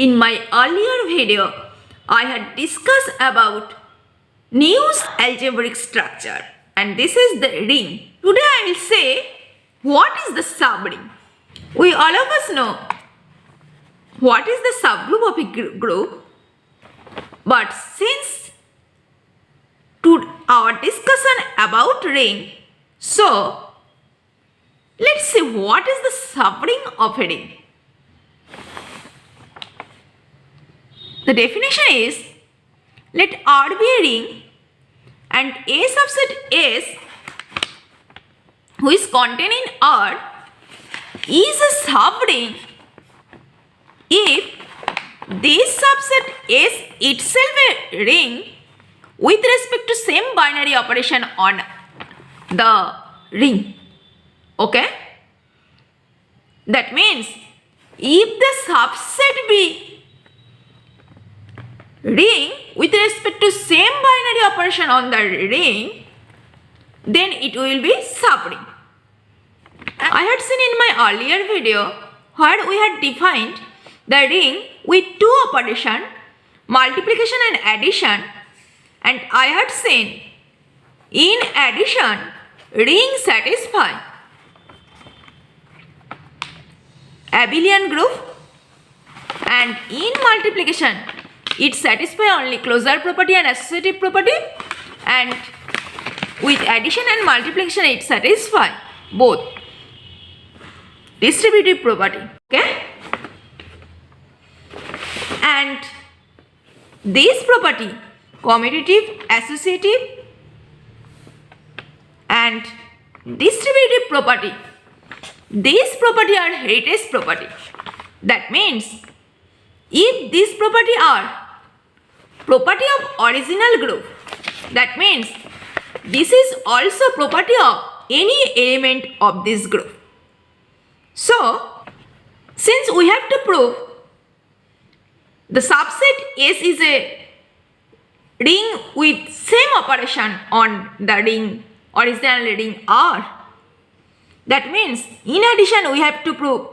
In my earlier video, I had discussed about Newton's algebraic structure, and this is the ring. Today I will say what is the subring. We all of us know what is the subgroup of a group, but since to our discussion about ring, so let's see what is the subring of a ring. The definition is, let R be a ring and A subset S who is contained in R is a subring if this subset S itself a ring with respect to same binary operation on the ring. Okay? That means if the subset be ring with respect to same binary operation on the ring, then it will be subring. I had seen in my earlier video where we had defined the ring with two operations, multiplication and addition, and I had seen in addition ring satisfy abelian group, and in multiplication it satisfies only closure property and associative property, and with addition and multiplication it satisfies both distributive property. Okay? And this property, commutative, associative and distributive property, these property are heritage property. That means if these property are property of original group, that means this is also property of any element of this group. So, since we have to prove the subset S is a ring with same operation on the ring, original ring R, that means in addition we have to prove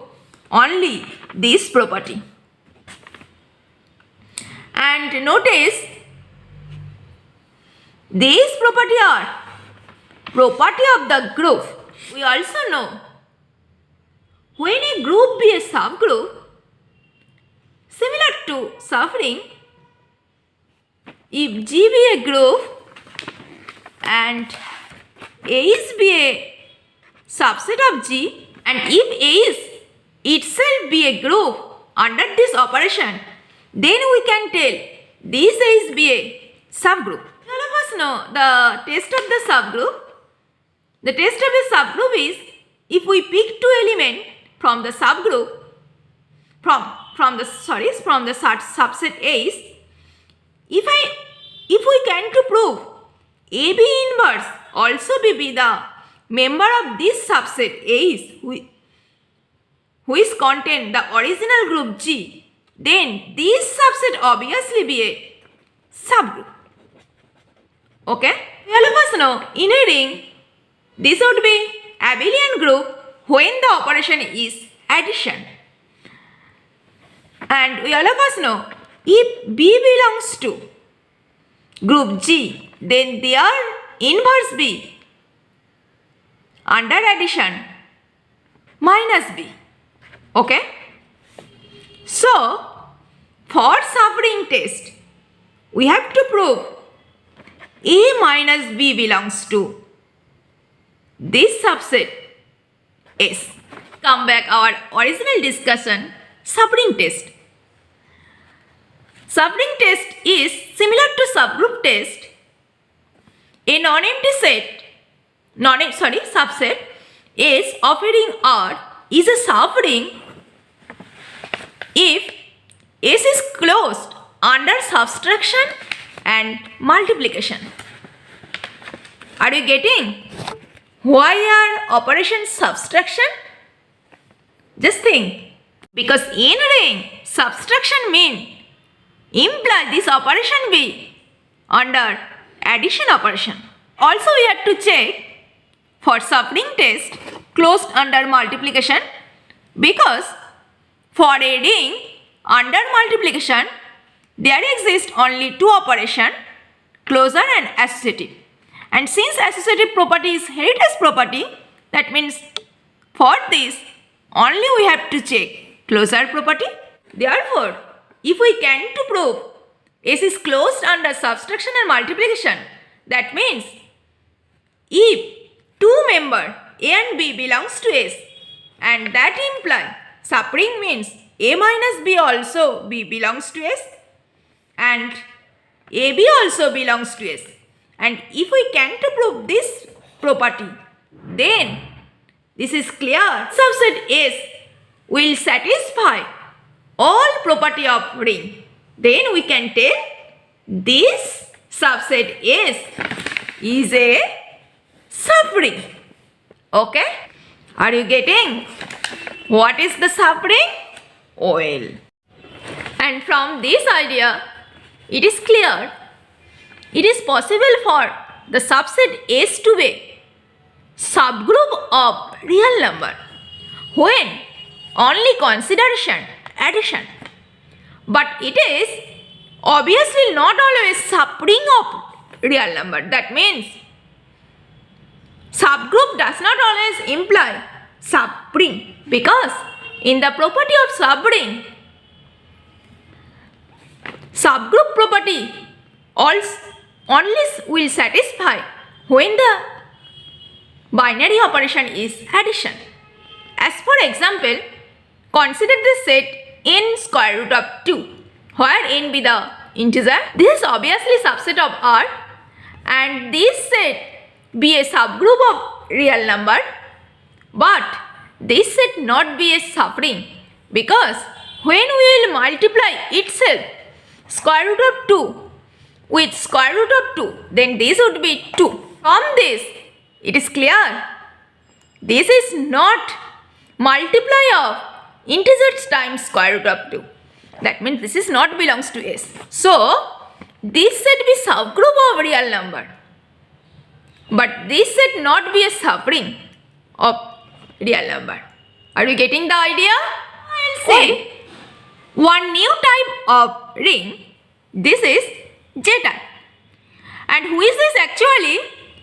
only this property. And notice these property are property of the group. We also know when a group be a subgroup similar to subring, if G be a group and A is be a subset of G, and if A is itself be a group under this operation, then we can tell this is be a subgroup. All of us know the test of the subgroup. The test of the subgroup is if we pick two elements from the subgroup, from the subset A, if we can to prove AB inverse also be the member of this subset A who is contain the original group G, then this subset obviously be a subgroup. Okay? All of us know in a ring this would be abelian group when the operation is addition. And we all of us know if B belongs to group G, then their inverse B under addition minus B. Okay? So, for subring test, we have to prove A minus B belongs to this subset S. Come back our original discussion, subring test. Subring test is similar to subgroup test. A non-empty subset S of a ring R is a subring if S is closed under subtraction and multiplication. Are you getting why are operation subtraction? Just think, because in ring subtraction imply this operation be under addition operation. Also we have to check for subring test closed under multiplication, because for a ring under multiplication there exist only two operations, closure and associative. And since associative property is heritage property, that means for this only we have to check closure property. Therefore, if we can to prove S is closed under subtraction and multiplication, that means if two member A and B belongs to S, and that imply subring means A minus B also B belongs to S and AB also belongs to S. And if we can to prove this property, then this is clear. Subset S will satisfy all property of ring. Then we can tell this subset S is a subring. Okay? Are you getting? What is the subring? Well. And from this idea, it is clear it is possible for the subset S to be subgroup of real number when only consideration addition. But it is obviously not always subring of real number. That means subgroup does not always imply subring, because in the property of subring, subgroup property only will satisfy when the binary operation is addition. As for example, consider the set n square root of 2, where n be the integer. This is obviously subset of R, and this set be a subgroup of real number, but this set not be a subring, because when we will multiply itself square root of 2 with square root of 2, then this would be 2. From this, it is clear this is not multiply of integers times square root of 2. That means this is not belongs to S. So, this set be subgroup of real number, but this set not be a subring of real number. Are you getting the idea? I will say one new type of ring. This is J type. And who is this actually?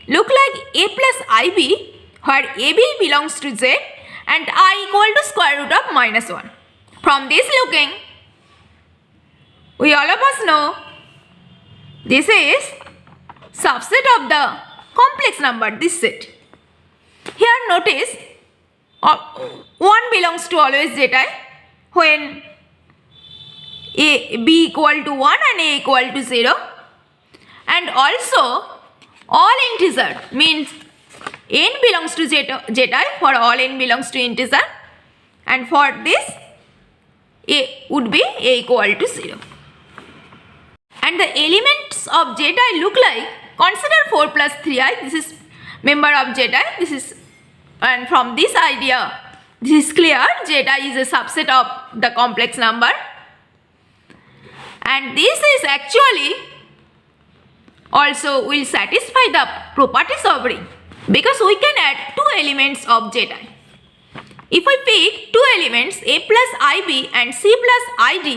Look like A plus IB, where AB belongs to Z and I equal to square root of minus 1. From this looking, we all of us know this is subset of the complex number, this set. Here notice 1 belongs to always Z type when B equal to 1 and A equal to 0, and also all integer means n belongs to Z type for all n belongs to integer, and for this A would be A equal to 0. And the elements of Z type look like, consider 4 plus 3i, this is member of Z type, this is, and from this idea this is clear Z type is a subset of the complex number. And this is actually also will satisfy the properties of ring, because we can add two elements of Z type. If I pick two elements A plus IB and C plus ID,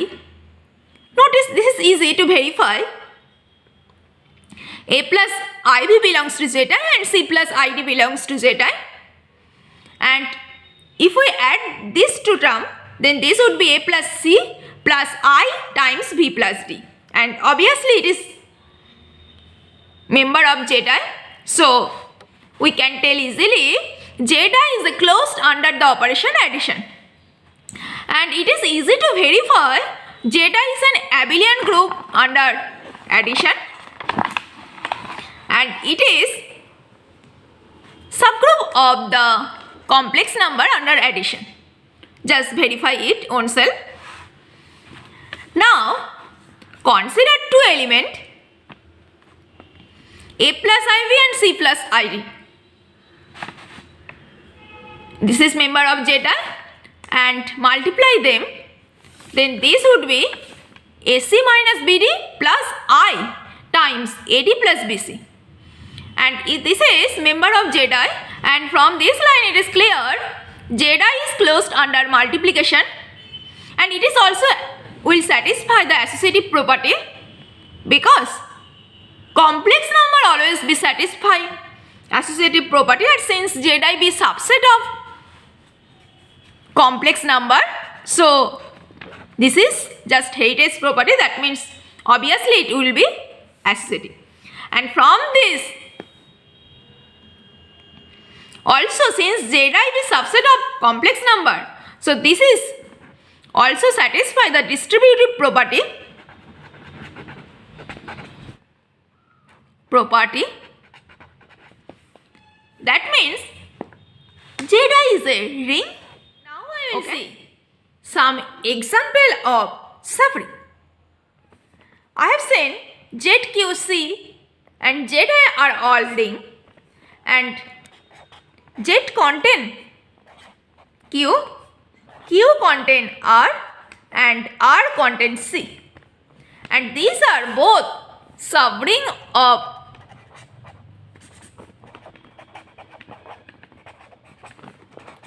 notice this is easy to verify. A plus IB belongs to Z type and C plus ID belongs to Z type. And if we add these two terms, then this would be A plus C plus I times B plus D. And obviously it is member of Z type. So we can tell easily Z type is closed under the operation addition. And it is easy to verify Z type is an abelian group under addition. And it is subgroup of the complex number under addition. Just verify it oneself. Now, consider two elements A plus IB and C plus ID. This is member of Z type, and multiply them, then this would be AC minus BD plus I times AD plus BC. And this is member of Z type, and from this line it is clear Z type is closed under multiplication, and it is also will satisfy the associative property because complex number always be satisfying associative property, and since Zi be subset of complex number, so this is just heritage property. That means obviously it will be associative. And from this also, since Zi is subset of complex number, so this is also satisfy the distributive property. That means Zi is a ring. Now I will see some example of suffering. I have seen ZQC and Zi are all ring, and Z contain Q, Q contain R, and R contain C, and these are both subring of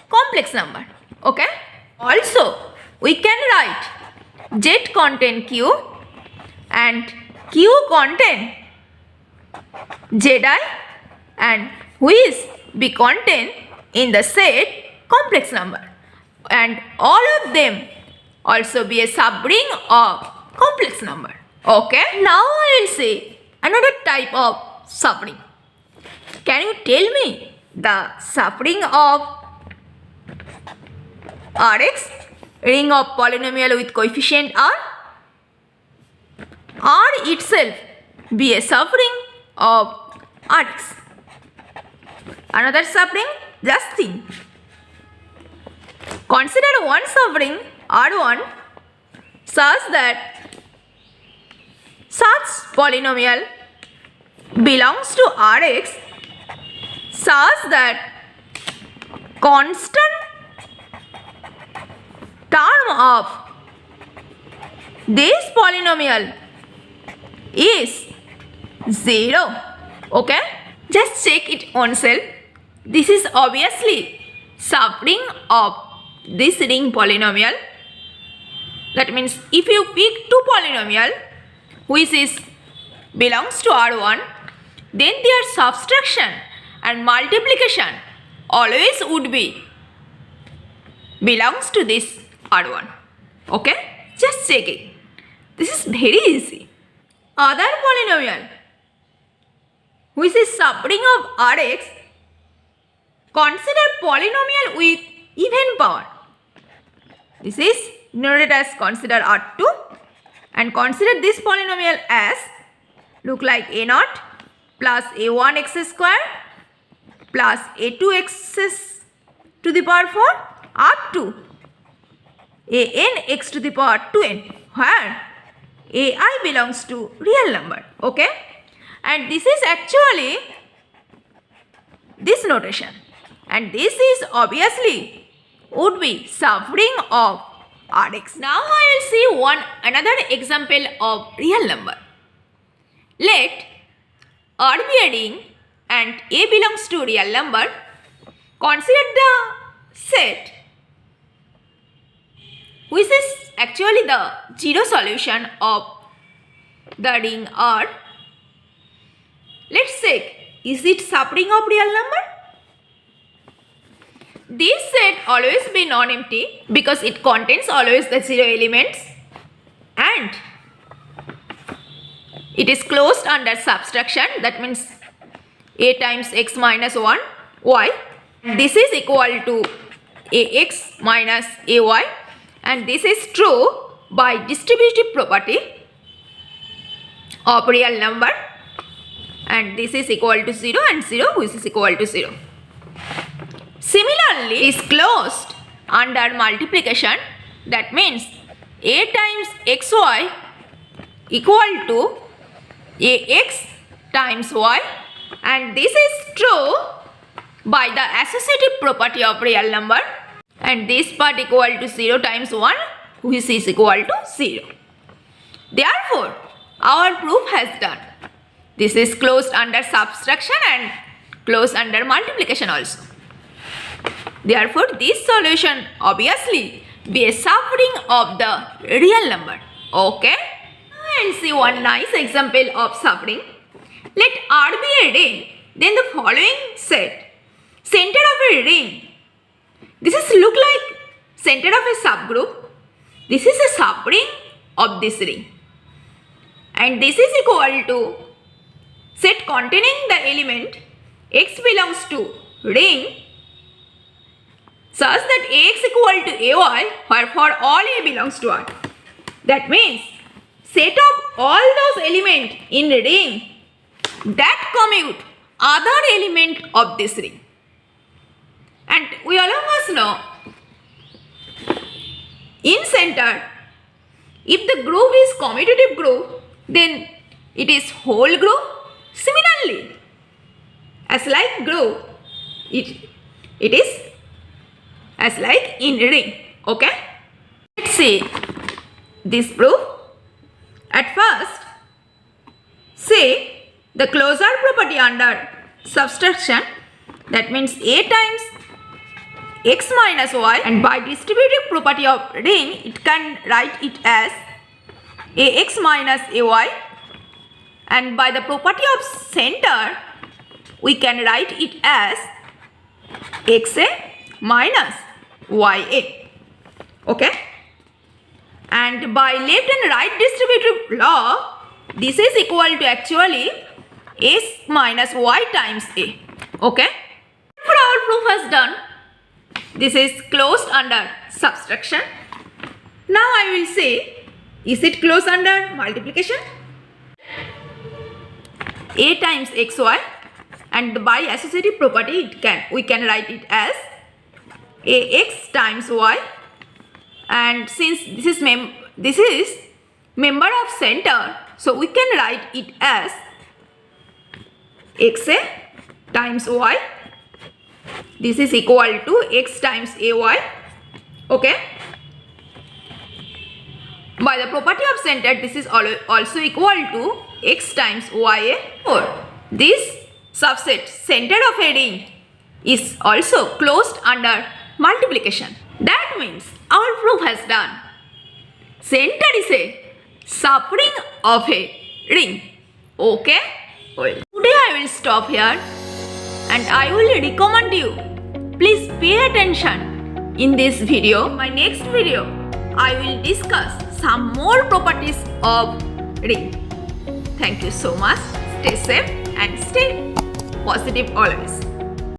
complex number. Okay. Also, we can write Z contain Q and Q contain Zi, and which be contained in the set complex number, and all of them also be a subring of complex number. Okay. Now I will say another type of subring. Can you tell me the subring of Rx, ring of polynomial with coefficient R? R itself be a subring of Rx. Another subring, just think. Consider one subring R1 such that such polynomial belongs to Rx such that constant term of this polynomial is 0. Okay? Just check it on self. This is obviously subring of this ring polynomial. That means if you pick two polynomial which is belongs to R1, then their subtraction and multiplication always would be belongs to this R1. Okay? Just check it. This is very easy. Other polynomial which is subring of Rx, consider polynomial with even power. This is denoted as consider R2, and consider this polynomial as look like A0 plus A1x square plus A2x to the power 4 up to An x to the power 2n, where Ai belongs to real number. Okay? And this is actually this notation, and this is obviously would be subring of Rx. Now I will see another example of real number. Let R be a ring and A belongs to real number. Consider the set which is actually the zero solution of the ring R. Let's check, is it subring of real number? This set always be non-empty because it contains always the zero elements, and it is closed under subtraction. That means A times x minus 1 y. This is equal to Ax minus Ay, and this is true by distributive property of real number, and this is equal to 0 and 0 which is equal to 0. Similarly, is closed under multiplication. That means A times xy equal to Ax times y, and this is true by the associative property of real number, and this part equal to 0 times 1 which is equal to 0. Therefore, our proof has done. This is closed under subtraction and closed under multiplication also. Therefore, this solution obviously be a subring of the real number. Okay. And see one nice example of subring. Let R be a ring, then the following set. Center of a ring. This is look like center of a subgroup. This is a subring of this ring. And this is equal to set containing the element x belongs to ring such that Ax equal to Ay where for all A belongs to R. That means set of all those elements in a ring that commute other element of this ring. And we all of us know in center, if the group is commutative group, then it is whole group. Similarly, as like group, it is as like in ring. Okay. Let's see this proof. At first, say the closure property under subtraction, that means A times x minus y, and by distributive property of ring, it can write it as Ax minus Ay, and by the property of center, we can write it as Xa minus Ya. Okay. And by left and right distributive law, this is equal to actually S minus Y times A. Okay. For our proof has done, this is closed under subtraction. Now I will say, is it closed under multiplication? A times xy, and by associative property we can write it as Ax times y, and since this is member of center, so we can write it as Xa times y. This is equal to x times Ay. Okay. By the property of center, this is also equal to x times Ya. Or this subset center of a ring is also closed under multiplication. That means our proof has done. Center is a subring of a ring. Okay. Well, today I will stop here, and I will recommend you, please pay attention in this video. My next video, I will discuss some more properties of ring. Thank you so much. Stay safe and stay positive always.